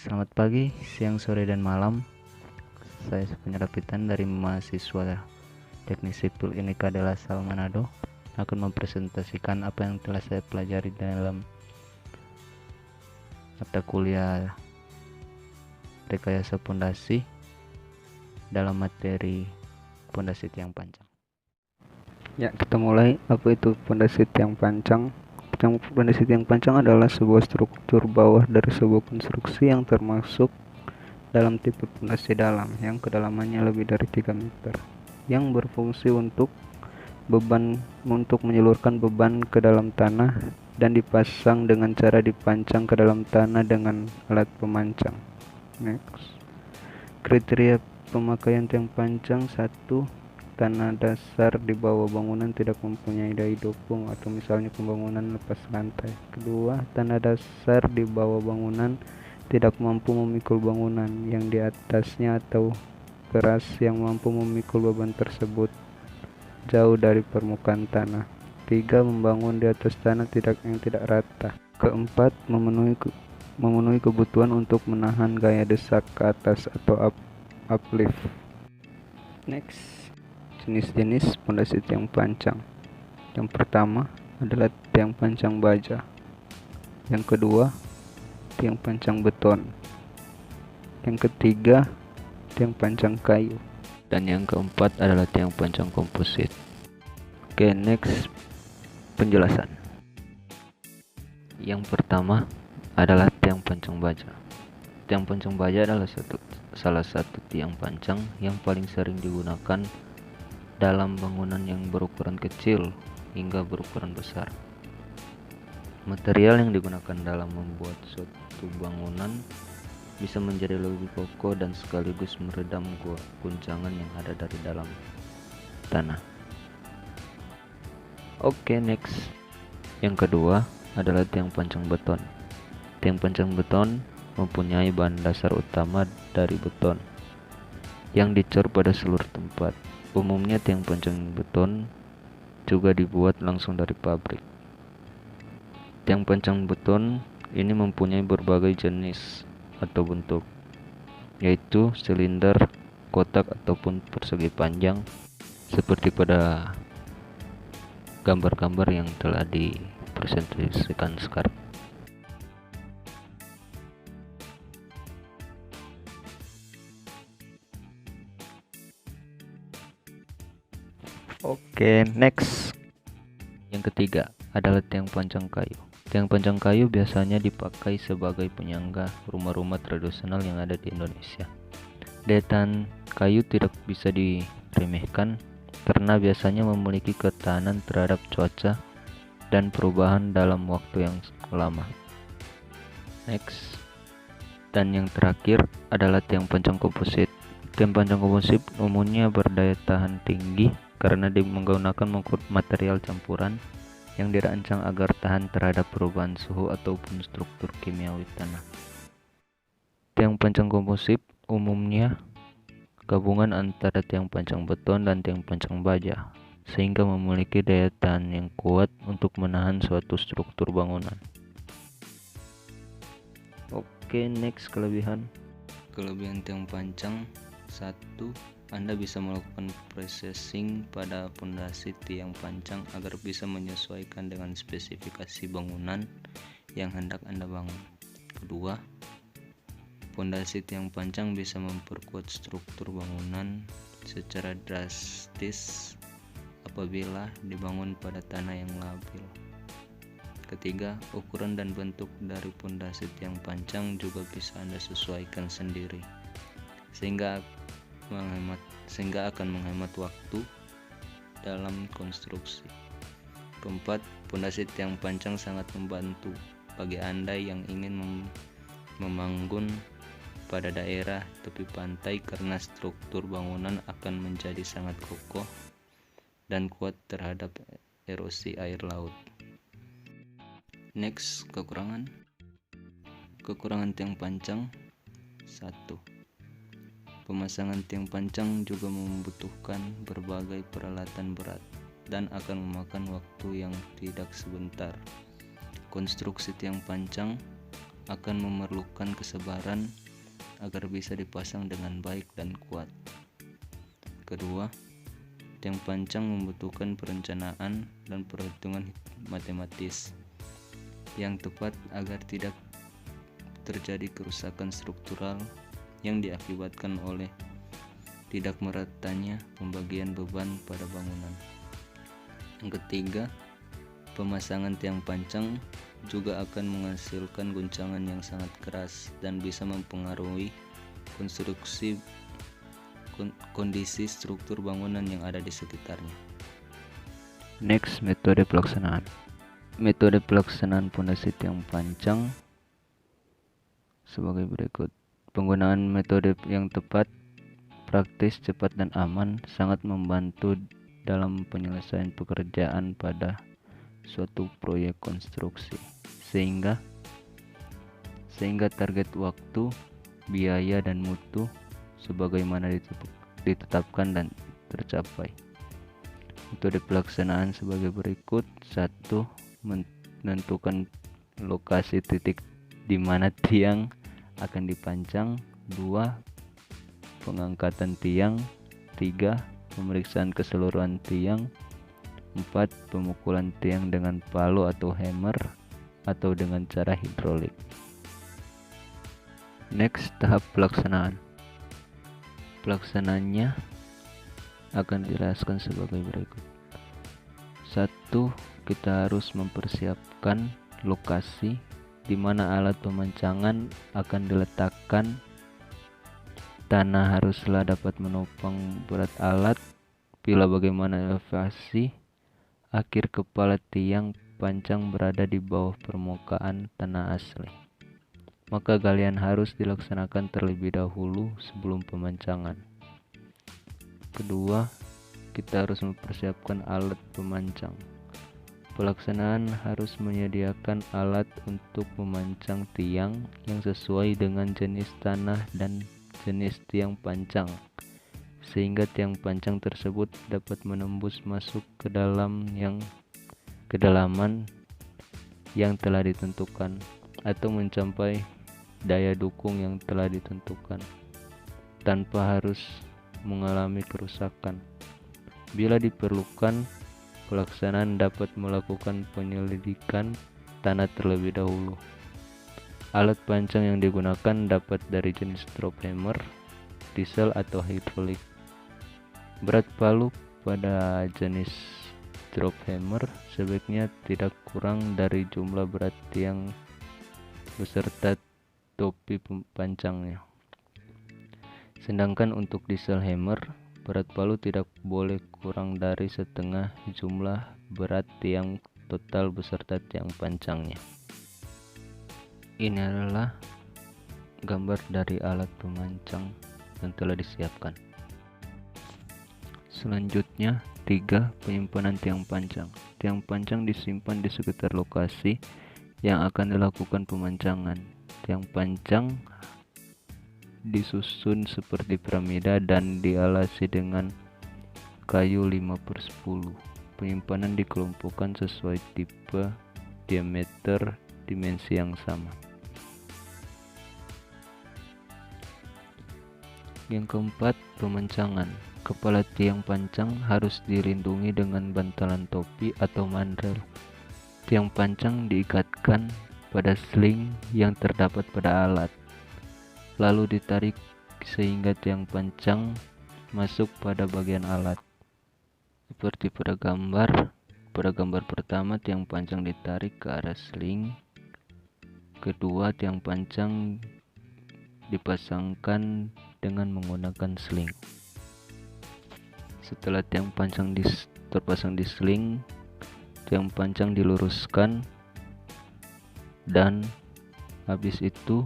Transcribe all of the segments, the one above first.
Selamat pagi, siang, sore, dan malam. Saya Penyerapitan dari mahasiswa Teknik Sipil Unika de la Salle Manado akan mempresentasikan apa yang telah saya pelajari dalam mata kuliah rekayasa pondasi dalam materi pondasi tiang pancang. Ya, kita mulai. Apa itu pondasi tiang pancang? Pondasi tiang pancang adalah sebuah struktur bawah dari sebuah konstruksi yang termasuk dalam tipe pondasi dalam yang kedalamannya lebih dari 3 meter, yang berfungsi untuk menyalurkan beban ke dalam tanah dan dipasang dengan cara dipancang ke dalam tanah dengan alat pemancang. Next. Kriteria pemakaian tiang pancang: 1. Tanah dasar di bawah bangunan tidak mempunyai dai dukung atau misalnya pembangunan lepas lantai. Kedua, tanah dasar di bawah bangunan tidak mampu memikul bangunan yang di atasnya atau keras yang mampu memikul beban tersebut jauh dari permukaan tanah. 3. Membangun di atas tanah yang tidak rata. Keempat, memenuhi kebutuhan untuk menahan gaya desak ke atas atau uplift. Next, jenis-jenis pondasi tiang pancang. Yang pertama adalah tiang pancang baja. Yang kedua, tiang pancang beton. Yang ketiga, tiang pancang kayu. Dan yang keempat adalah tiang pancang komposit. Oke, next, penjelasan. Yang pertama adalah tiang pancang baja. Tiang pancang baja adalah salah satu tiang pancang yang paling sering digunakan dalam bangunan yang berukuran kecil hingga berukuran besar. Material yang digunakan dalam membuat suatu bangunan bisa menjadi lebih kokoh dan sekaligus meredam guncangan yang ada dari dalam tanah. Oke, next. Yang kedua adalah tiang pancang beton. Tiang pancang beton mempunyai bahan dasar utama dari beton yang dicor pada seluruh tempat. Umumnya tiang pancang beton juga dibuat langsung dari pabrik. Tiang pancang beton ini mempunyai berbagai jenis atau bentuk, yaitu silinder, kotak, ataupun persegi panjang seperti pada gambar-gambar yang telah dipresentasikan sekarang. Oke, next. Yang ketiga adalah tiang pancang kayu. Tiang pancang kayu biasanya dipakai sebagai penyangga rumah-rumah tradisional yang ada di Indonesia. Daya tahan kayu tidak bisa diremehkan karena biasanya memiliki ketahanan terhadap cuaca dan perubahan dalam waktu yang lama. Next. Dan yang terakhir adalah tiang pancang komposit. Tiang pancang komposit umumnya berdaya tahan tinggi karena menggunakan material campuran yang dirancang agar tahan terhadap perubahan suhu ataupun struktur kimiawi tanah. Tiang pancang komposit umumnya gabungan antara tiang pancang beton dan tiang pancang baja, sehingga memiliki daya tahan yang kuat untuk menahan suatu struktur bangunan. Oke, next, kelebihan tiang pancang. 1. Anda bisa melakukan processing pada pondasi tiang pancang agar bisa menyesuaikan dengan spesifikasi bangunan yang hendak Anda bangun. Kedua, pondasi tiang pancang bisa memperkuat struktur bangunan secara drastis apabila dibangun pada tanah yang labil. Ketiga, ukuran dan bentuk dari pondasi tiang pancang juga bisa Anda sesuaikan sendiri, sehingga akan menghemat waktu dalam konstruksi. Keempat, pondasi tiang pancang sangat membantu bagi Anda yang ingin membangun pada daerah tepi pantai karena struktur bangunan akan menjadi sangat kokoh dan kuat terhadap erosi air laut. Next, kekurangan tiang pancang. 1. Pemasangan tiang pancang juga membutuhkan berbagai peralatan berat dan akan memakan waktu yang tidak sebentar. Konstruksi tiang pancang akan memerlukan kesabaran agar bisa dipasang dengan baik dan kuat. Kedua, tiang pancang membutuhkan perencanaan dan perhitungan matematis yang tepat agar tidak terjadi kerusakan struktural yang diakibatkan oleh tidak meratanya pembagian beban pada bangunan. Yang ketiga, pemasangan tiang pancang juga akan menghasilkan guncangan yang sangat keras dan bisa mempengaruhi kondisi struktur bangunan yang ada di sekitarnya. Next, metode pelaksanaan. Metode pelaksanaan pondasi tiang pancang sebagai berikut. Penggunaan metode yang tepat, praktis, cepat, dan aman sangat membantu dalam penyelesaian pekerjaan pada suatu proyek konstruksi, sehingga target waktu, biaya, dan mutu sebagaimana ditetapkan dan tercapai. Metode pelaksanaan sebagai berikut. 1. Menentukan lokasi titik di mana tiang akan dipancang. 2. Pengangkatan tiang. 3. Pemeriksaan keseluruhan tiang. 4. Pemukulan tiang dengan palu atau hammer atau dengan cara hidrolik. Next, tahap pelaksanaan. Pelaksanaannya akan dijelaskan sebagai berikut. 1. Kita harus mempersiapkan lokasi di mana alat pemancangan akan diletakkan. Tanah haruslah dapat menopang berat alat bila bagaimana elevasi akhir kepala tiang pancang berada di bawah permukaan tanah asli. Maka galian harus dilaksanakan terlebih dahulu sebelum pemancangan. Kedua, kita harus mempersiapkan alat pemancang. Pelaksanaan harus menyediakan alat untuk memancang tiang yang sesuai dengan jenis tanah dan jenis tiang pancang, sehingga tiang pancang tersebut dapat menembus masuk ke kedalaman yang telah ditentukan atau mencapai daya dukung yang telah ditentukan tanpa harus mengalami kerusakan. Bila diperlukan, pelaksanaan dapat melakukan penyelidikan tanah terlebih dahulu. Alat pancang yang digunakan dapat dari jenis drop hammer, diesel, atau hidrolik. Berat palu pada jenis drop hammer sebaiknya tidak kurang dari jumlah berat tiang beserta topi pancangnya. Sedangkan untuk diesel hammer, berat palu tidak boleh kurang dari setengah jumlah berat tiang total beserta tiang pancangnya. Ini adalah gambar dari alat pemancang yang telah disiapkan. Selanjutnya, 3. Penyimpanan tiang pancang. Tiang pancang disimpan di sekitar lokasi yang akan dilakukan pemancangan. Tiang pancang disusun seperti piramida dan dialasi dengan kayu 5/10. Penyimpanan dikelompokkan sesuai tipe, diameter, dimensi yang sama. Yang keempat, pemancangan. Kepala tiang pancang harus dilindungi dengan bantalan topi atau mandrel. Tiang pancang diikatkan pada sling yang terdapat pada alat, lalu ditarik sehingga tiang pancang masuk pada bagian alat. Seperti pada gambar pertama, tiang pancang ditarik ke arah sling. Kedua, tiang pancang dipasangkan dengan menggunakan sling. Setelah tiang pancang terpasang di sling, tiang pancang diluruskan, dan habis itu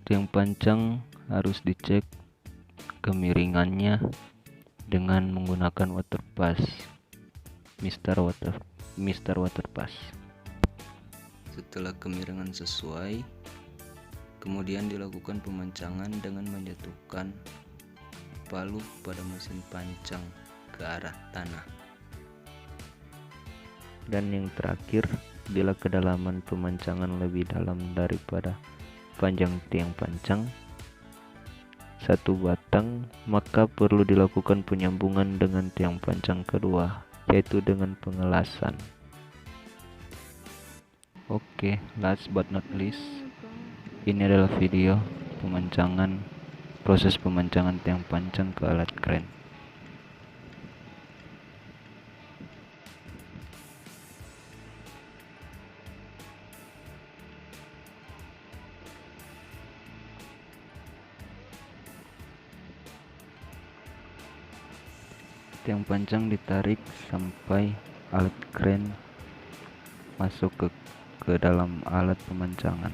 tiang pancang harus dicek kemiringannya dengan menggunakan water pass, Mister Water Pass. Setelah kemiringan sesuai, kemudian dilakukan pemancangan dengan menjatuhkan palu pada mesin pancang ke arah tanah. Dan yang terakhir, bila kedalaman pemancangan lebih dalam daripada panjang tiang pancang satu batang, maka perlu dilakukan penyambungan dengan tiang pancang kedua, yaitu dengan pengelasan. Oke, last but not least, ini adalah video proses pemancangan tiang pancang ke alat kren. Tiang pancang ditarik sampai alat kren masuk ke dalam alat pemancangan.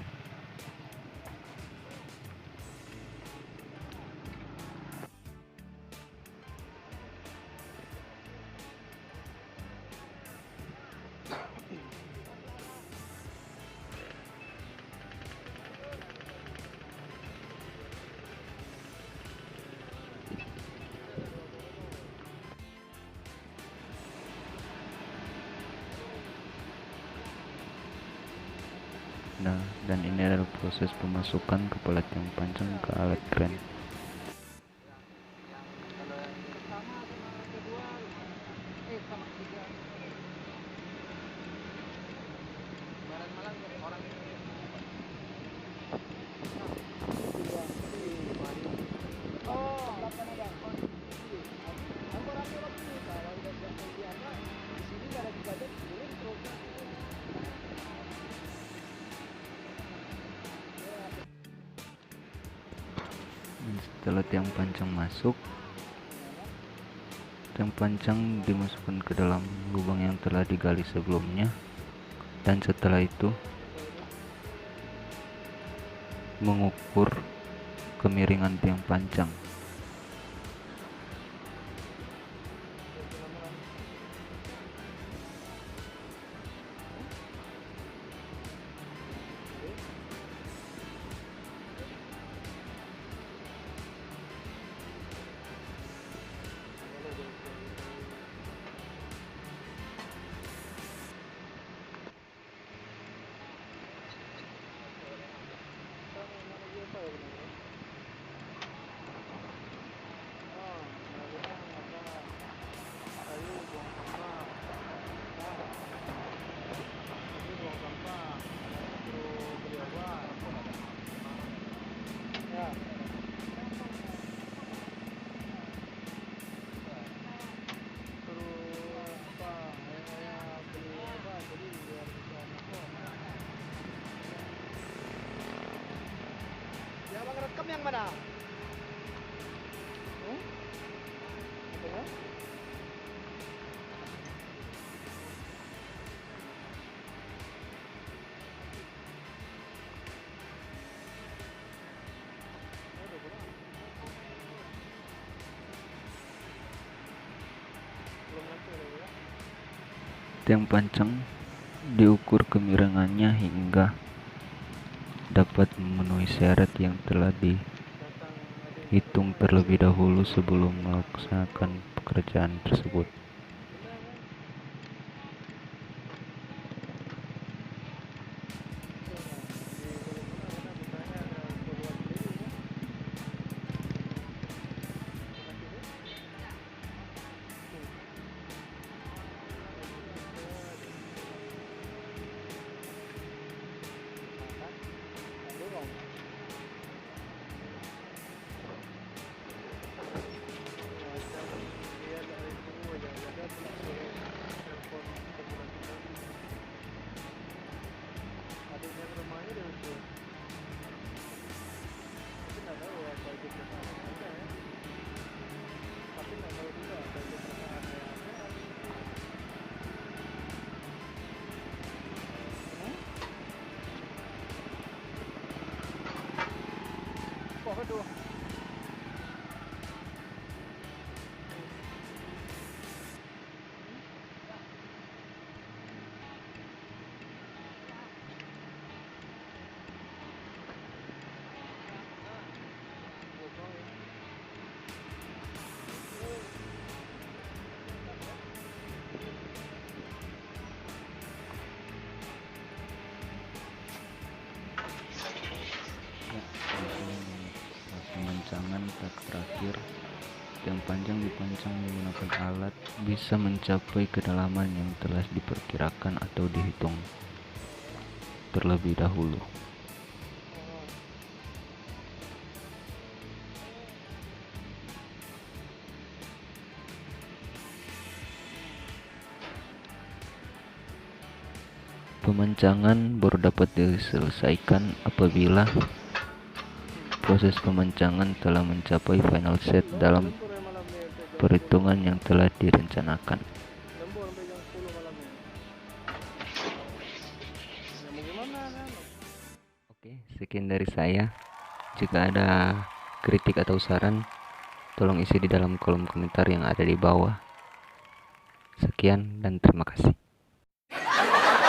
Nah, dan ini adalah proses pemasukan kepala tiang pancang ke alat kren. Setelah tiang pancang masuk, tiang pancang dimasukkan ke dalam lubang yang telah digali sebelumnya, dan setelah itu mengukur kemiringan tiang pancang. Yang mana? Tiang pancang diukur kemiringannya hingga dapat memenuhi syarat yang telah dihitung terlebih dahulu sebelum melaksanakan pekerjaan tersebut. Waduh. pemancangan tahap terakhir. Tiang panjang dipancang menggunakan alat bisa mencapai kedalaman yang telah diperkirakan atau dihitung terlebih dahulu. Pemancangan baru dapat diselesaikan apabila proses pemancangan telah mencapai final set dalam perhitungan yang telah direncanakan. Oke, sekian dari saya. Jika ada kritik atau saran, tolong isi di dalam kolom komentar yang ada di bawah. Sekian dan terima kasih.